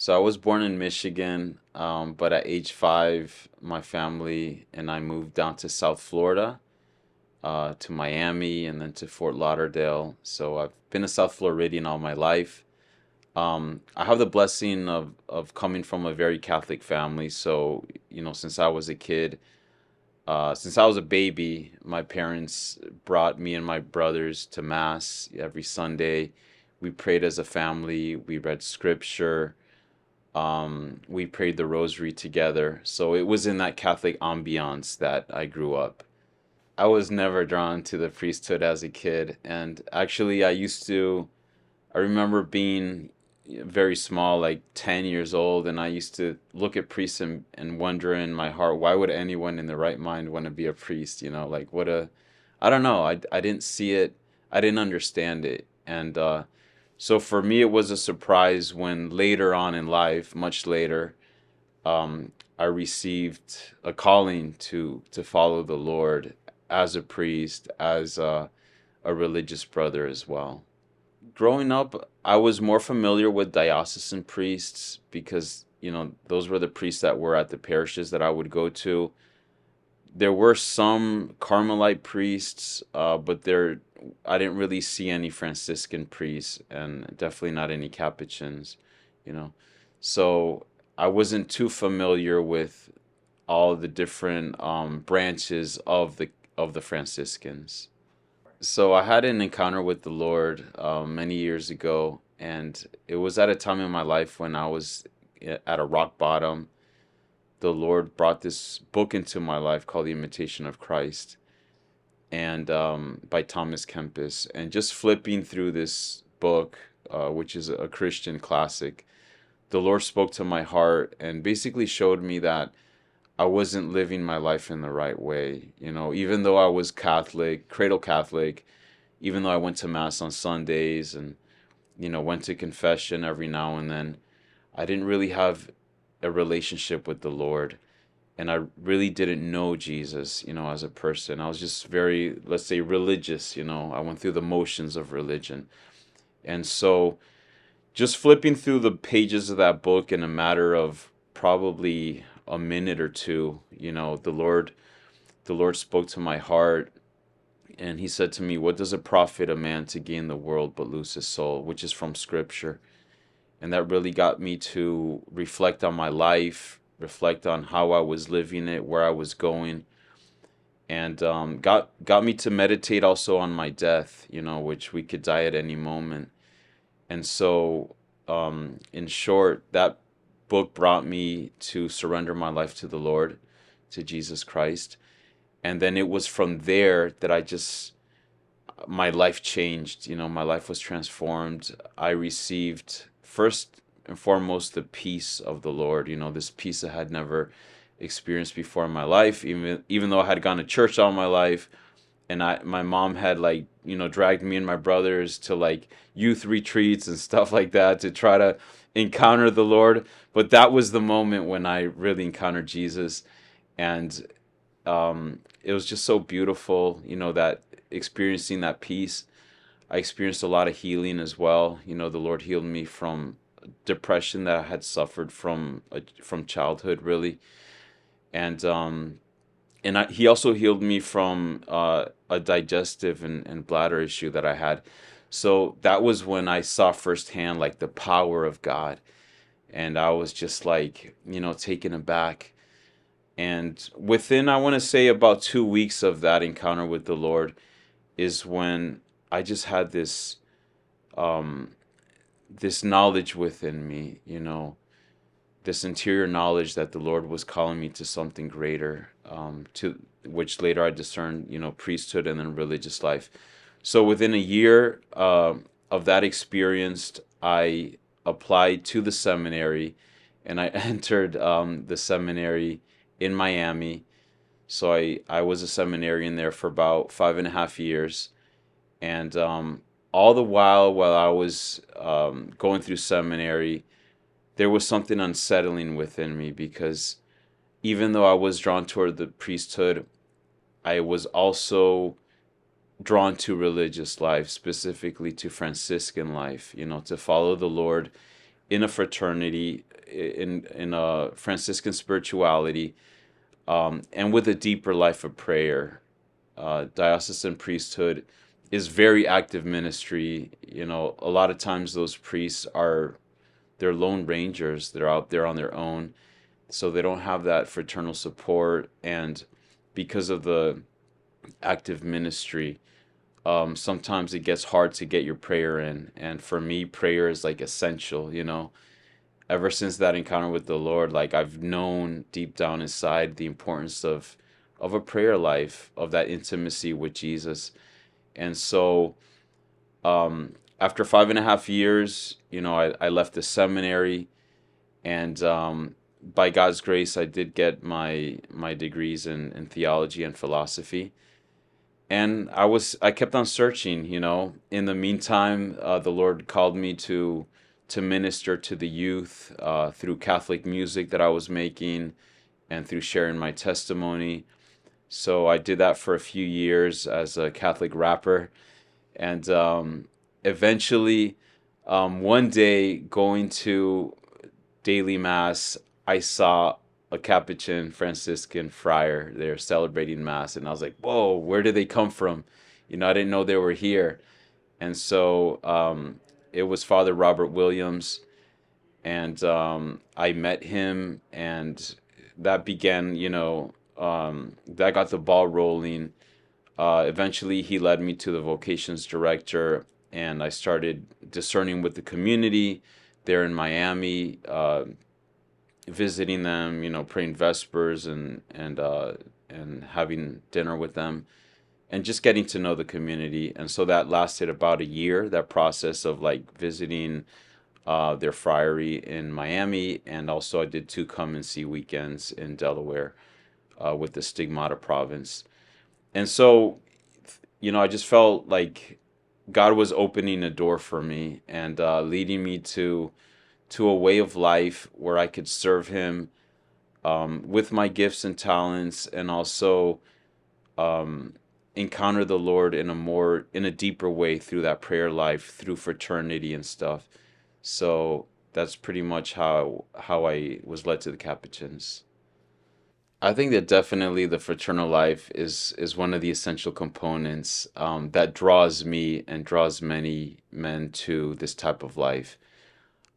So I was born in Michigan, but at age 5, my family and I moved down to South Florida, to Miami, and then to Fort Lauderdale. So I've been a South Floridian all my life. I have the blessing of coming from a very Catholic family. So, since I was a kid, since I was a baby, my parents brought me and my brothers to Mass every Sunday. We prayed as a family, we read scripture, we prayed the rosary together. So it was in that Catholic ambiance that I grew up. I was never drawn to the priesthood as a kid. And actually, I remember being very small, like 10 years old, and I used to look at priests and wonder in my heart, why would anyone in their right mind want to be a priest? Like I don't know. I didn't see it, I didn't understand it. And so for me, it was a surprise when later on in life, much later, I received a calling to follow the Lord as a priest, as a religious brother as well. Growing up, I was more familiar with diocesan priests because, those were the priests that were at the parishes that I would go to. There were some Carmelite priests, but I didn't really see any Franciscan priests and definitely not any Capuchins, you know. So I wasn't too familiar with all the different branches of the Franciscans. So I had an encounter with the Lord many years ago, and it was at a time in my life when I was at a rock bottom. The Lord brought this book into my life called The Imitation of Christ, and by Thomas Kempis. And just flipping through this book, which is a Christian classic, the Lord spoke to my heart and basically showed me that I wasn't living my life in the right way. Even though I was Catholic, cradle Catholic, even though I went to Mass on Sundays and, went to confession every now and then, I didn't really have a relationship with the Lord. And I really didn't know Jesus, as a person. I was just very, let's say, religious. I went through the motions of religion. And so just flipping through the pages of that book in a matter of probably a minute or two, the Lord spoke to my heart, and he said to me, "What does it profit a man to gain the world but lose his soul?" Which is from scripture. And that really got me to reflect on my life, reflect on how I was living it, where I was going, and got me to meditate also on my death, which we could die at any moment. And so, in short, that book brought me to surrender my life to the Lord, to Jesus Christ. And then it was from there that my life changed. My life was transformed. I received, first and foremost, the peace of the Lord, this peace I had never experienced before in my life, even though I had gone to church all my life. And my mom had, like, dragged me and my brothers to, like, youth retreats and stuff like that to try to encounter the Lord. But that was the moment when I really encountered Jesus. And it was just so beautiful, that experiencing that peace. I experienced a lot of healing as well. The Lord healed me from depression that I had suffered from childhood, really. And he also healed me from a digestive and bladder issue that I had. So that was when I saw firsthand, like, the power of God. And I was just, like, taken aback. And within, I want to say, about 2 weeks of that encounter with the Lord is when I just had um, this knowledge within me, this interior knowledge that the Lord was calling me to something greater, to which later I discerned, priesthood and then religious life. So within a year of that experience, I applied to the seminary, and I entered the seminary in Miami. So I was a seminarian there for about 5.5 years. And all the while I was going through seminary, there was something unsettling within me because even though I was drawn toward the priesthood, I was also drawn to religious life, specifically to Franciscan life, to follow the Lord in a fraternity, in a Franciscan spirituality, and with a deeper life of prayer. Diocesan priesthood is very active ministry. A lot of times those priests they're lone rangers. They're out there on their own, so they don't have that fraternal support. And because of the active ministry, sometimes it gets hard to get your prayer in. And for me, prayer is like essential. Ever since that encounter with the Lord, like I've known deep down inside the importance of a prayer life, of that intimacy with Jesus. And so, after 5.5 years, I left the seminary, and by God's grace, I did get my degrees in theology and philosophy. And I kept on searching. In the meantime, the Lord called me to minister to the youth, through Catholic music that I was making, and through sharing my testimony. So I did that for a few years as a Catholic rapper. And eventually, one day going to daily mass, I saw a Capuchin Franciscan friar there celebrating mass, and I was like, "Whoa, where did they come from?" I didn't know they were here. And so it was Father Robert Williams, and I met him, and that began, that got the ball rolling. Eventually, he led me to the vocations director, and I started discerning with the community there in Miami, visiting them, praying vespers, and having dinner with them, and just getting to know the community. And so that lasted about a year. That process of like visiting their friary in Miami, and also I did 2 come and see weekends in Delaware, with the Stigmata province. And so, I just felt like God was opening a door for me, and leading me to a way of life where I could serve Him, with my gifts and talents, and also encounter the Lord in a deeper way through that prayer life, through fraternity and stuff. So that's pretty much how I was led to the Capuchins. I think that definitely the fraternal life is one of the essential components, that draws me and draws many men to this type of life.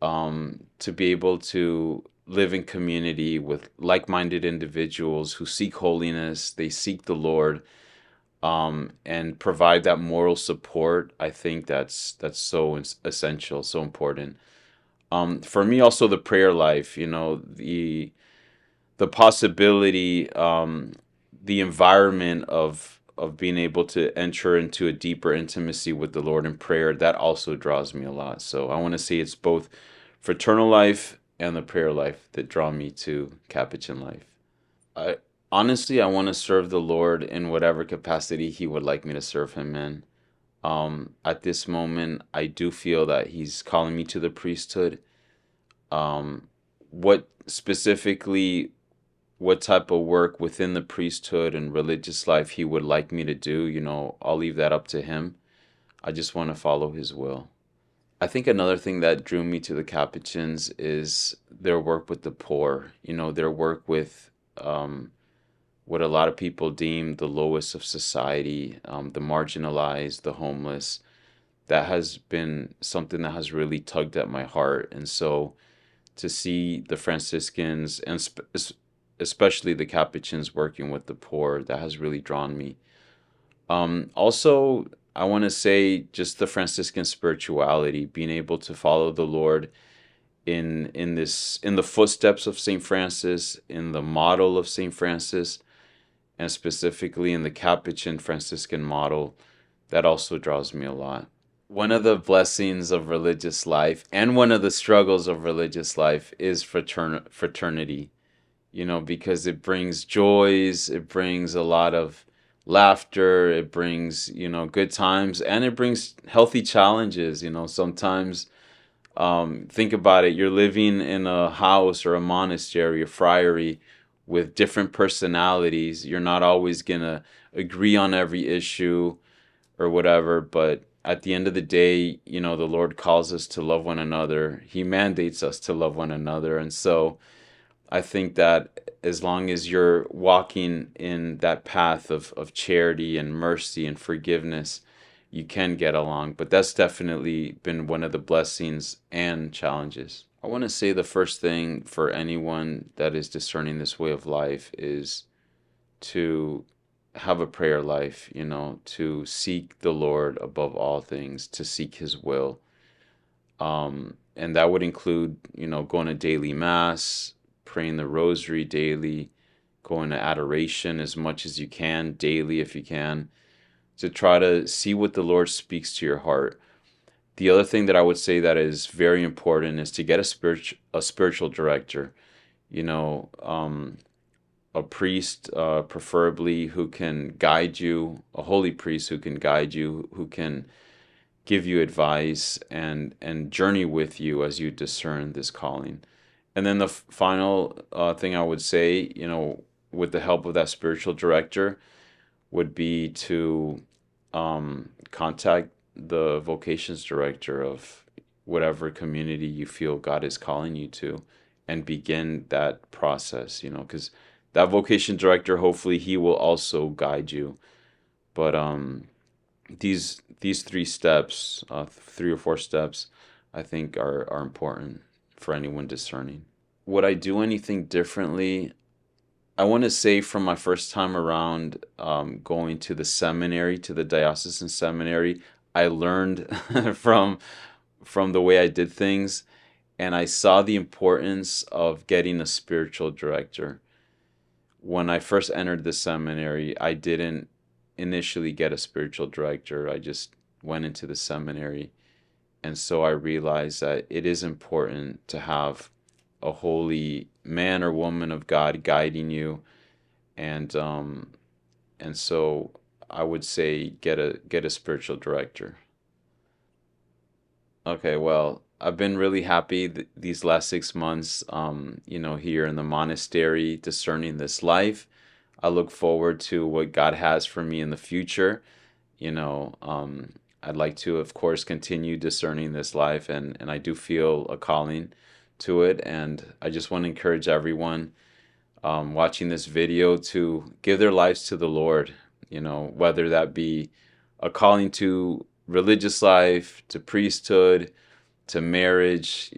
To be able to live in community with like-minded individuals who seek holiness, they seek the Lord, and provide that moral support. I think that's so essential, so important. For me, also the prayer life, the possibility, the environment of being able to enter into a deeper intimacy with the Lord in prayer, that also draws me a lot. So I want to say it's both fraternal life and the prayer life that draw me to Capuchin life. I honestly, I want to serve the Lord in whatever capacity He would like me to serve Him in. At this moment, I do feel that He's calling me to the priesthood. What specifically, what type of work within the priesthood and religious life He would like me to do, I'll leave that up to Him. I just want to follow His will. I think another thing that drew me to the Capuchins is their work with the poor, their work with, what a lot of people deem the lowest of society, the marginalized, the homeless. That has been something that has really tugged at my heart. And so to see the Franciscans, and especially the Capuchins, working with the poor, that has really drawn me. Also, I want to say just the Franciscan spirituality, being able to follow the Lord in the footsteps of Saint Francis, in the model of Saint Francis, and specifically in the Capuchin Franciscan model, that also draws me a lot. One of the blessings of religious life and one of the struggles of religious life is fraternity, because it brings joys, it brings a lot of laughter, it brings, good times, and it brings healthy challenges. Sometimes, think about it, you're living in a house or a monastery or friary with different personalities. You're not always going to agree on every issue or whatever, but at the end of the day, the Lord calls us to love one another. He mandates us to love one another. And so I think that as long as you're walking in that path of charity and mercy and forgiveness, you can get along. But that's definitely been one of the blessings and challenges. I want to say the first thing for anyone that is discerning this way of life is to have a prayer life, to seek the Lord above all things, to seek His will. And that would include, going to daily mass, praying the rosary daily, going to adoration as much as you can, daily if you can, to try to see what the Lord speaks to your heart. The other thing that I would say that is very important is to get a spiritual director, a priest, preferably, who can guide you, a holy priest who can guide you, who can give you advice and journey with you as you discern this calling. And then the final thing I would say, with the help of that spiritual director, would be to contact the vocations director of whatever community you feel God is calling you to, and begin that process, because that vocation director, hopefully he will also guide you. But these three steps, 3 or 4 steps, I think are important for anyone discerning. Would I do anything differently? I want to say from my first time around, going to the seminary, to the diocesan seminary, I learned from the way I did things, and I saw the importance of getting a spiritual director. When I first entered the seminary, I didn't initially get a spiritual director. I just went into the seminary. And so I realized that it is important to have a holy man or woman of God guiding you. And so I would say get a spiritual director. Okay, well, I've been really happy these last 6 months, here in the monastery, discerning this life. I look forward to what God has for me in the future. I'd like to, of course, continue discerning this life, and I do feel a calling to it. And I just want to encourage everyone watching this video to give their lives to the Lord, whether that be a calling to religious life, to priesthood, to marriage,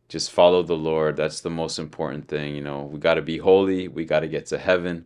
just follow the Lord. That's the most important thing. We got to be holy. We got to get to heaven.